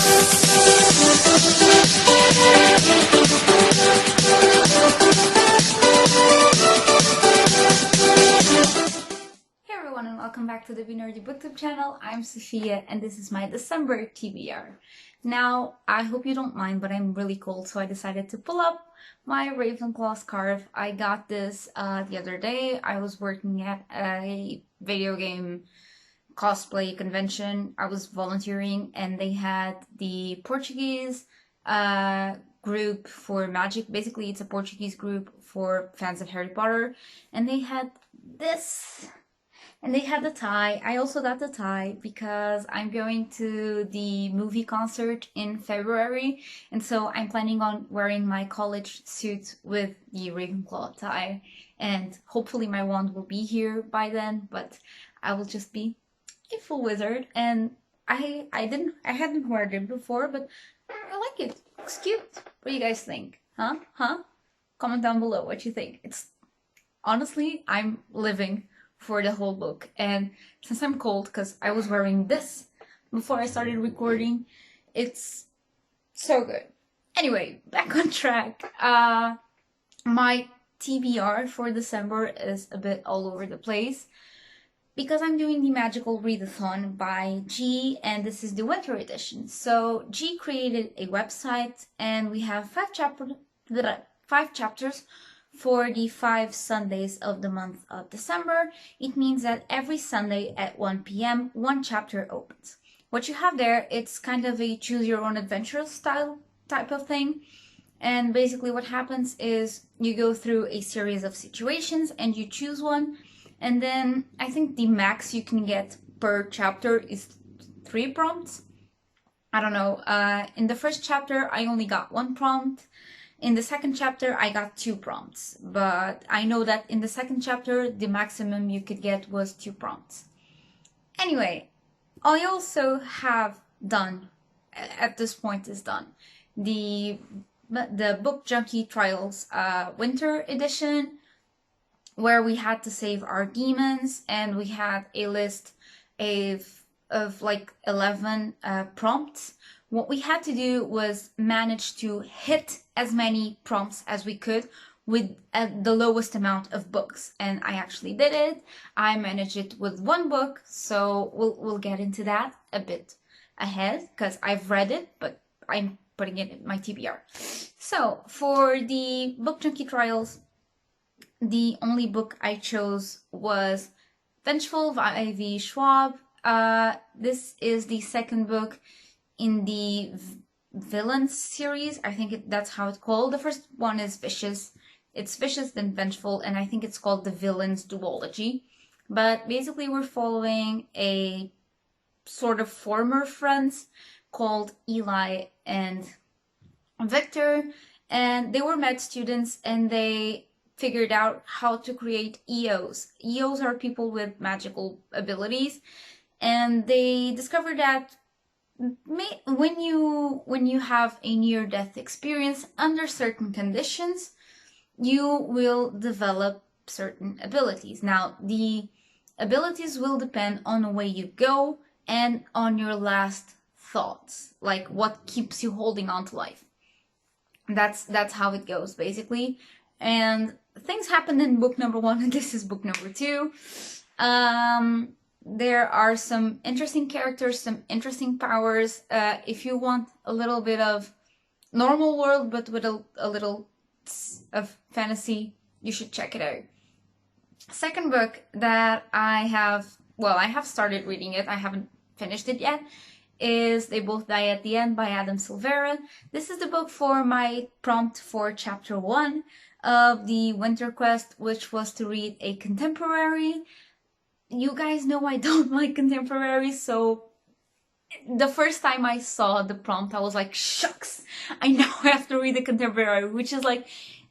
Hey everyone, and welcome back to the Be Nerdy Booktube channel. I'm Sophia and this is my December TBR. Now, I hope you don't mind, but I'm really cold, so I decided to pull up my Ravenclaw scarf. I got this the other day. I was working at a video game cosplay convention. I was volunteering and they had the Portuguese group for magic. Basically, it's a Portuguese group for fans of Harry Potter, and they had this. And they had the tie. I also got the tie because I'm going to the movie concert in February, and so I'm planning on wearing my college suit with the Ravenclaw tie. And hopefully my wand will be here by then, but I will just be a full wizard. And I hadn't worn it before, but I like it. It's cute. What do you guys think? Huh? Comment down below what you think. It's honestly, I'm living for the whole book, and since I'm cold because I was wearing this before I started recording, it's so good. Anyway, back on track. My TBR for December is a bit all over the place because I'm doing the Magical Readathon by G, and this is the winter edition. So G created a website, and we have five chapters for the 5 Sundays of the month of December. It means that every Sunday at 1 p.m. one chapter opens. What you have there, it's kind of a choose your own adventure style type of thing. And basically what happens is you go through a series of situations and you choose one. And then I think the max you can get per chapter is 3 prompts. I don't know. In the first chapter, I only got 1 prompt. In the second chapter, I got 2 prompts, but I know that in the second chapter, the maximum you could get was 2 prompts. Anyway, I also have done, at this point is done, the Book Junkie Trials Winter Edition, where we had to save our demons, and we had a list of like 11 prompts. What we had to do was manage to hit as many prompts as we could with the lowest amount of books, and I actually did it. I managed it with 1 book, so we'll get into that a bit ahead because I've read it, but I'm putting it in my TBR. So for the Book Junkie Trials, the only book I chose was Vengeful by V. Schwab. This is the second book in the Villains series. I think that's how it's called. The first one is Vicious. It's Vicious then Vengeful, and I think it's called the Villains Duology. But basically we're following a sort of former friends called Eli and Victor, and they were med students and they figured out how to create EOs. EOs are people with magical abilities, and they discovered that when you have a near-death experience under certain conditions, you will develop certain abilities. Now, the abilities will depend on the way you go and on your last thoughts, like what keeps you holding on to life. That's how it goes, basically. And things happened in book number 1, and this is book number 2. There are some interesting characters, some interesting powers. If you want a little bit of normal world, but with a little of fantasy, you should check it out. Second book that I have started reading it, I haven't finished it yet, is They Both Die at the End by Adam Silvera. This is the book for my prompt for chapter 1 of the Winter Quest, which was to read a contemporary. You guys know I don't like contemporary, so the first time I saw the prompt, I was like, shucks, I now have to read a contemporary, which is like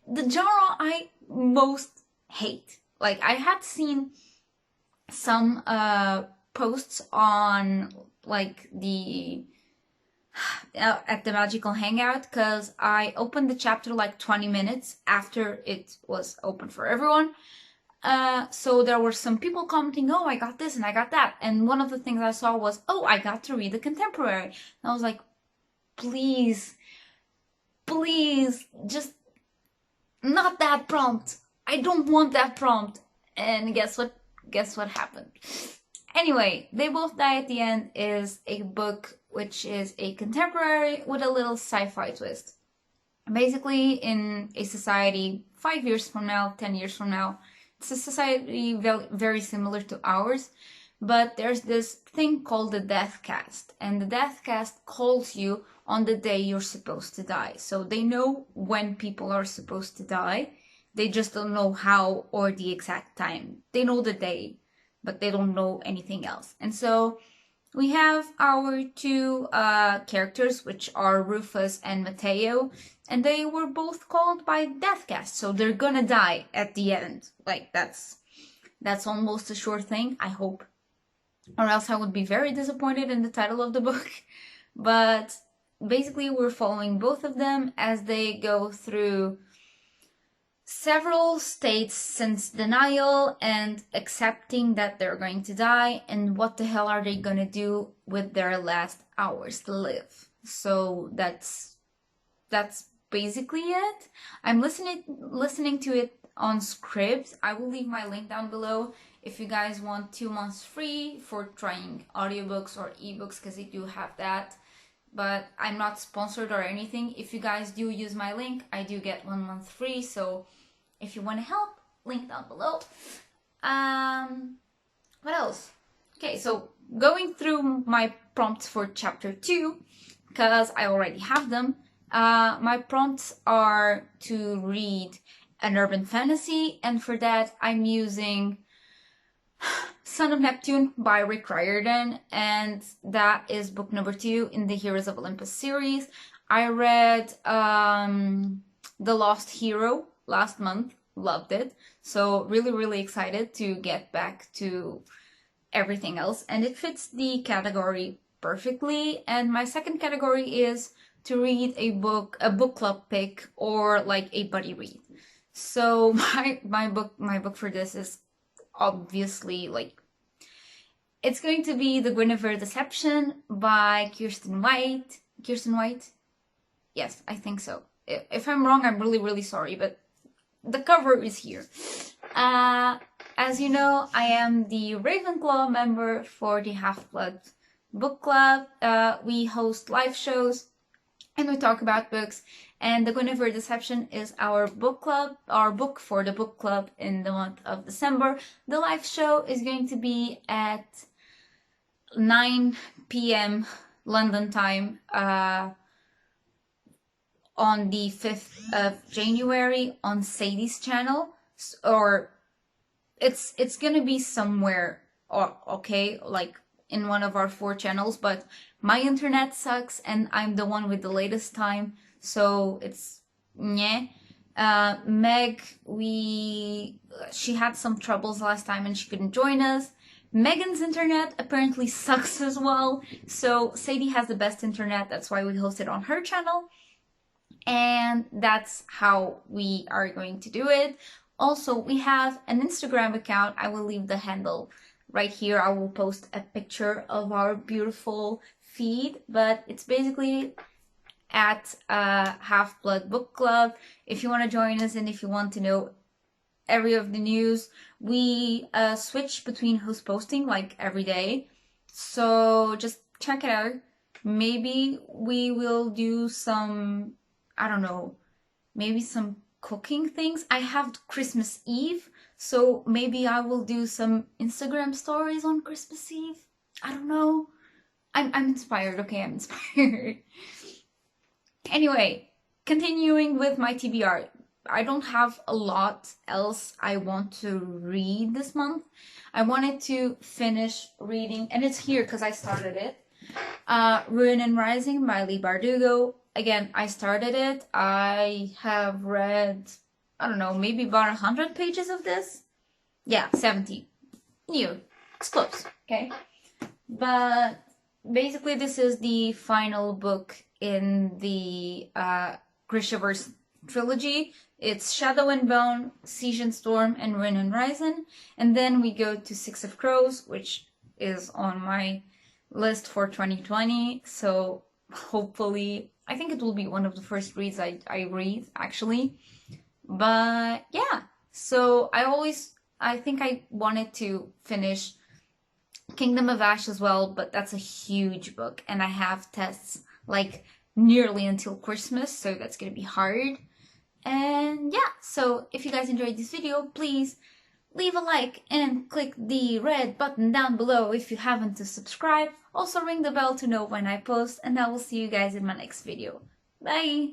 the genre I most hate. Like, I had seen some posts on like the at the Magical Hangout, because I opened the chapter like 20 minutes after it was open for everyone. So there were some people commenting, oh, I got this and I got that. And one of the things I saw was, oh, I got to read the contemporary. And I was like, please, please, just not that prompt. I don't want that prompt. And guess what? Guess what happened? Anyway, They Both Die at the End is a book which is a contemporary with a little sci-fi twist. Basically, in a society 5 years from now, 10 years from now, it's a society very similar to ours, but there's this thing called the death cast, and the death cast calls you on the day you're supposed to die. So they know when people are supposed to die, they just don't know how or the exact time. They know the day, but they don't know anything else. And so we have our two characters, which are Rufus and Mateo, and they were both called by Deathcast, so they're gonna die at the end. Like, that's almost a sure thing, I hope. Or else I would be very disappointed in the title of the book. But basically we're following both of them as they go through several states since denial and accepting that they're going to die, and what the hell are they gonna do with their last hours to live. So that's basically it. I'm listening to it on Scribd. I will leave my link down below if you guys want 2 months free for trying audiobooks or ebooks, because they do have that. But I'm not sponsored or anything. If you guys do use my link, I do get 1 month free. So if you want to help, link down below. What else? Okay, so going through my prompts for chapter 2, because I already have them. My prompts are to read an urban fantasy, and for that I'm using Son of Neptune by Rick Riordan, and that is book number 2 in the Heroes of Olympus series. I read The Lost Hero last month, loved it, so really excited to get back to everything else, and it fits the category perfectly. And my second category is to read a book club pick, or like a buddy read. So my book for this is obviously, like, it's going to be The Guinevere Deception by Kirsten White. Yes, I think so. If I'm wrong, I'm really sorry, but the cover is here. As you know, I am the Ravenclaw member for the Half-Blood Book Club. We host live shows and we talk about books, and The Guinevere Deception is our book club, our book for the book club in the month of December. The live show is going to be at 9 p.m. London time on the 5th of January on Sadie's channel, or it's gonna be somewhere, okay, like in one of our 4 channels, but my internet sucks and I'm the one with the latest time, so it's nyeh. Meg, she had some troubles last time and she couldn't join us. Megan's internet apparently sucks as well, so Sadie has the best internet, that's why we host it on her channel, and that's how we are going to do it. Also, we have an Instagram account. I will leave the handle right here. I will post a picture of our beautiful feed, but it's basically at Half-Blood Book Club. If you want to join us and if you want to know every of the news, we switch between who's posting like every day, so just check it out. Maybe we will do some, I don't know, maybe some cooking things. I have Christmas Eve, so maybe I will do some Instagram stories on Christmas Eve. I don't know. I'm inspired, okay? I'm inspired. Anyway, continuing with my TBR. I don't have a lot else I want to read this month. I wanted to finish reading, and it's here because I started it. Ruin and Rising by Leigh Bardugo. Again, I started it. I have read, I don't know, maybe about 100 pages of this. Yeah, 70. New. It's close, okay? But basically this is the final book in the Grishaverse trilogy. It's Shadow and Bone, Siege and Storm, and Ruin and Rising. And then we go to Six of Crows, which is on my list for 2020. So hopefully, I think it will be one of the first reads I read, actually. But yeah, so I think I wanted to finish Kingdom of Ash as well, but that's a huge book, and I have tests like nearly until Christmas, so that's gonna be hard. And yeah, so if you guys enjoyed this video, please leave a like and click the red button down below if you haven't to subscribe. Also ring the bell to know when I post, and I will see you guys in my next video. Bye!